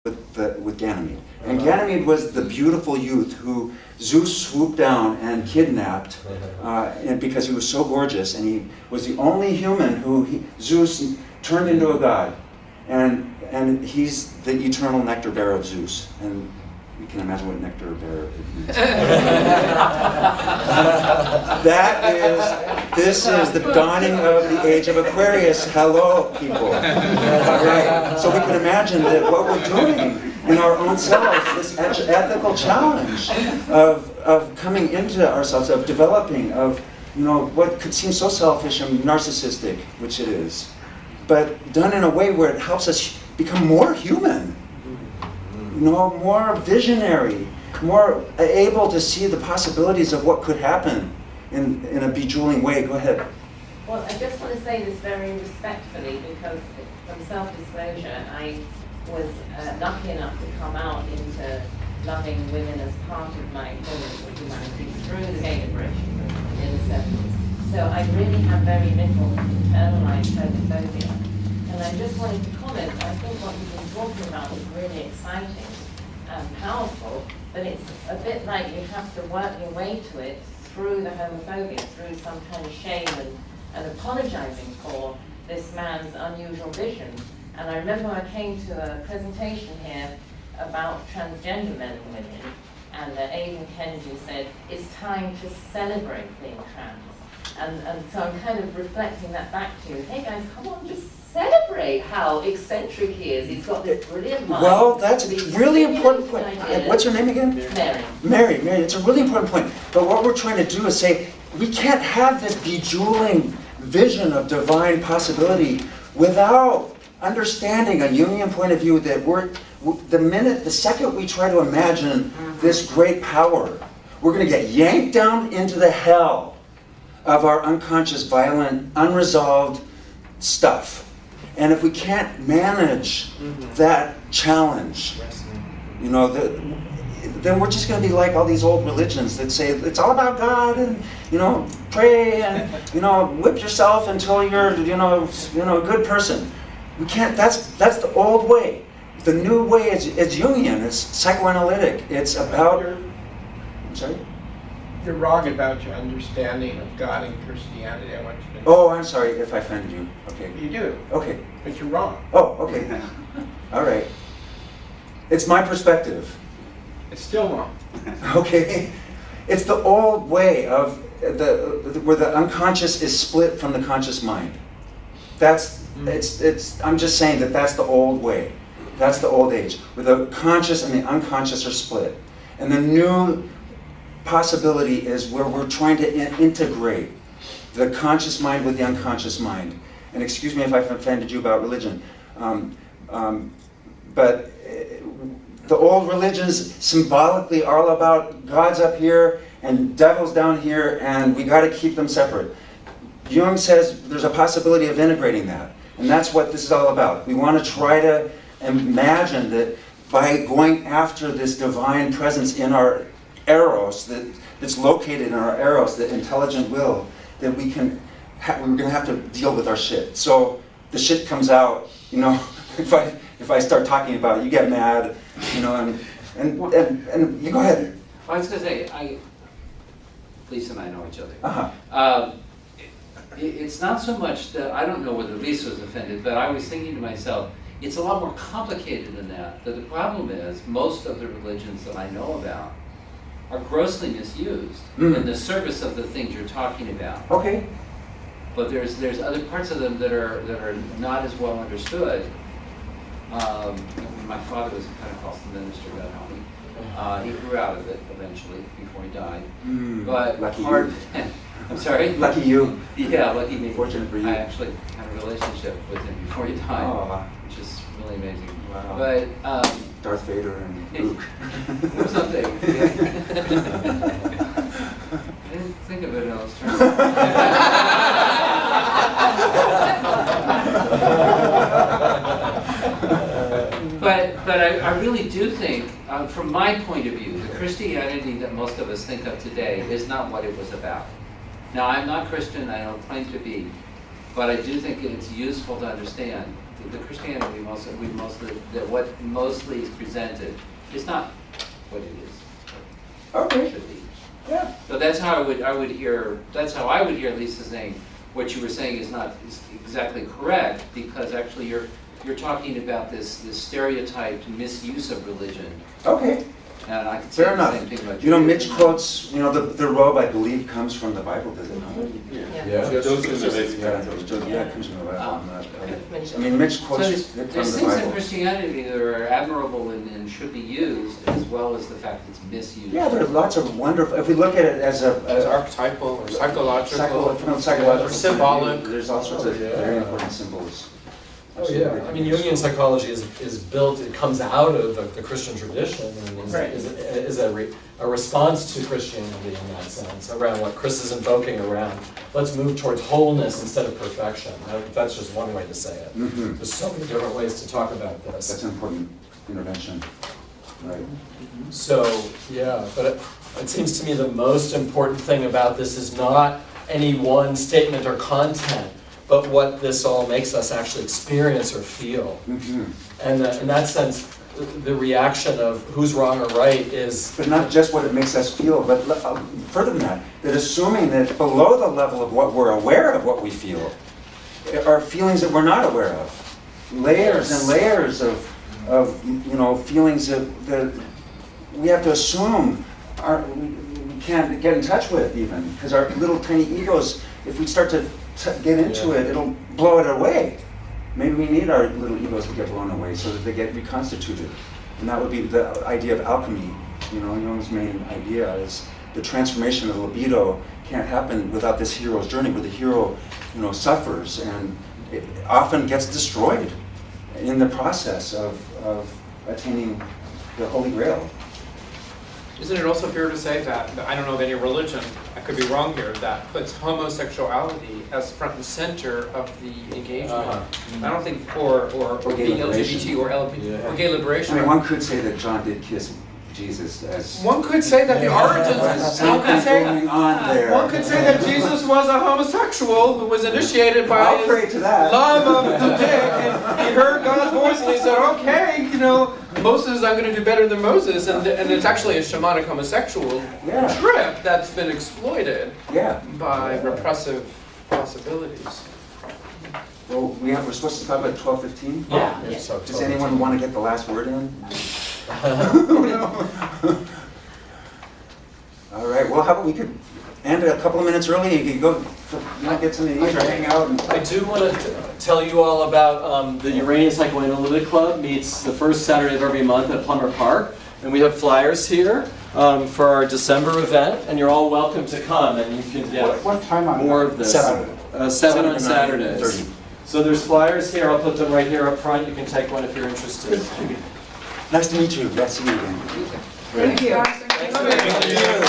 with Ganymede. And Ganymede was the beautiful youth who Zeus swooped down and kidnapped and because he was so gorgeous, and he was the only human who Zeus turned into a god. And he's the eternal nectar bearer of Zeus. And you can imagine what nectar bearer means. This is the dawning of the age of Aquarius. Hello, people. All right. So we can imagine that what we're doing in our own selves, this ethical challenge of coming into ourselves, of developing, of what could seem so selfish and narcissistic, which it is, but done in a way where it helps us become more human. More visionary, more able to see the possibilities of what could happen in a bejeweling way. Go ahead. Well, I just want to say this very respectfully, because from self-disclosure, I was lucky enough to come out into loving women as part of my experience of humanity through the gay liberation in the 70s. So I really have very little internalized homophobia. And I just wanted to comment, I think what you've been talking about is really exciting and powerful, but it's a bit like you have to work your way to it through the homophobia, through some kind of shame and apologizing for this man's unusual vision. And I remember I came to a presentation here about transgender men and women, and Aidan Kennedy said, it's time to celebrate being trans. And so I'm kind of reflecting that back to you. Hey guys, come on, just celebrate how eccentric he is. He's got this brilliant mind. Well, that's a really important point. What's your name again? Mary. Mary, it's a really important point. But what we're trying to do is say, we can't have this bejeweling vision of divine possibility without understanding a Jungian point of view that the second we try to imagine this great power, we're going to get yanked down into the hell of our unconscious, violent, unresolved stuff. And if we can't manage that challenge, then we're just going to be like all these old religions that say it's all about God, and pray, and whip yourself until you're a good person. We can't. That's the old way. The new way is Jungian. It's psychoanalytic. It's about. I'm sorry. You're wrong about your understanding of God and Christianity. I want you to know. Oh, I'm sorry if I offended you. Okay. You do. Okay. But you're wrong. Oh, okay. All right. It's my perspective. It's still wrong. Okay. It's the old way of where the unconscious is split from the conscious mind. I'm just saying that's the old way. That's the old age, where the conscious and the unconscious are split. And the new possibility is where we're trying to integrate the conscious mind with the unconscious mind. And excuse me if I've offended you about religion, but the old religions symbolically are all about God's up here and devils down here, and we got to keep them separate. Jung says there's a possibility of integrating that, and that's what this is all about. We want to try to imagine that by going after this divine presence in our eros, that's located in our eros, the intelligent will, that we're going to have to deal with our shit. So the shit comes out, if I start talking about it, you get mad, and you go ahead. I was going to say, Lisa and I know each other. Uh-huh. It's not so much that, I don't know whether Lisa was offended, but I was thinking to myself, it's a lot more complicated than that. That the problem is, most of the religions that I know about are grossly misused in the service of the things you're talking about. Okay. But there's other parts of them that are not as well understood. My father was a Pentecostal minister, God help me. He grew out of it eventually before he died. But lucky part you. I'm sorry? Lucky you. Yeah, lucky me. Fortunate for you. I actually had a relationship with him before he died, which is really amazing. Wow. But Darth Vader and Luke. Or something. I didn't think of it in those terms. But I really do think, from my point of view, the Christianity that most of us think of today is not what it was about. Now, I'm not Christian, I don't claim to be, But I do think it's useful to understand that the Christianity that what mostly is presented is not what it is. Okay. Should be. Yeah. So that's how I would hear Lisa saying what you were saying is not exactly correct, because actually you're talking about this stereotyped misuse of religion. Okay. And I could say Fair the enough. same thing about You know, Mitch Judaism. quotes, the robe, I believe, comes from the Bible, does it not? Yeah. Yeah, it comes from the Bible. I'm not- I mean, Mitch So quotes there's it from things the in Bible. Christianity that are admirable and should be used, as well as the fact that it's misused. Yeah, there are lots of wonderful, if we look at it as As a archetypal or psychological. psychological, or symbolic. There's all sorts of very important symbols. Oh yeah, I mean, Jungian psychology is built, it comes out of the Christian tradition and is a response to Christianity in that sense, around what Chris is invoking around. Let's move towards wholeness instead of perfection. That's just one way to say it. Mhm. There's so many different ways to talk about That's this. an important intervention, right? So, yeah, but it seems to me the most important thing about this is not any one statement or content, but what this all makes us actually experience or feel. Mhm. And in that sense, the reaction of who's wrong or right is, But not just what it makes us feel, but further than that assuming that below the level of what we're aware of what we feel, are feelings that we're not aware of. Layers and layers of feelings that we have to assume we can't get in touch with even, because our little tiny egos, if we start to get into it, it'll blow it away. Maybe we need our little egos to get blown away so that they get reconstituted. And that would be the idea of alchemy. Jung's main idea is the transformation of the libido can't happen without this hero's journey, where the hero, suffers and it often gets destroyed in the process of attaining the Holy Grail. Isn't it also fair to say that, I don't know of any religion, I could be wrong here, that puts homosexuality as front and center of the engagement? I don't think, or gay being liberation. LGBT or LGBT, or gay liberation. I mean, one could say that John did kiss Jesus as... One could say that the origins, one could say going on there. One could say that Jesus was a homosexual who was initiated by I'll pray his to that. love of the dick, and he heard God's voice and he said, okay, Moses, I'm going to do better than Moses, and it's actually a shamanic homosexual trip that's been exploited by repressive possibilities. Well, we're supposed to talk about 12:15? Yeah. so Does totally. anyone want to get the last word in? All right, well, how about we could end a couple of minutes early, you could go get something to eat or hang out. I do want to tell you all about the Uranian Psychoanalytic Club meets the first Saturday of every month at Plummer Park. And we have flyers here for our December event, and you're all welcome to come, and you can get What time on more of this. 7 on Saturdays. So there's flyers here, I'll put them right here up front, you can take one if you're interested. Nice to meet you, glad to see you again. Thank you. Thank you.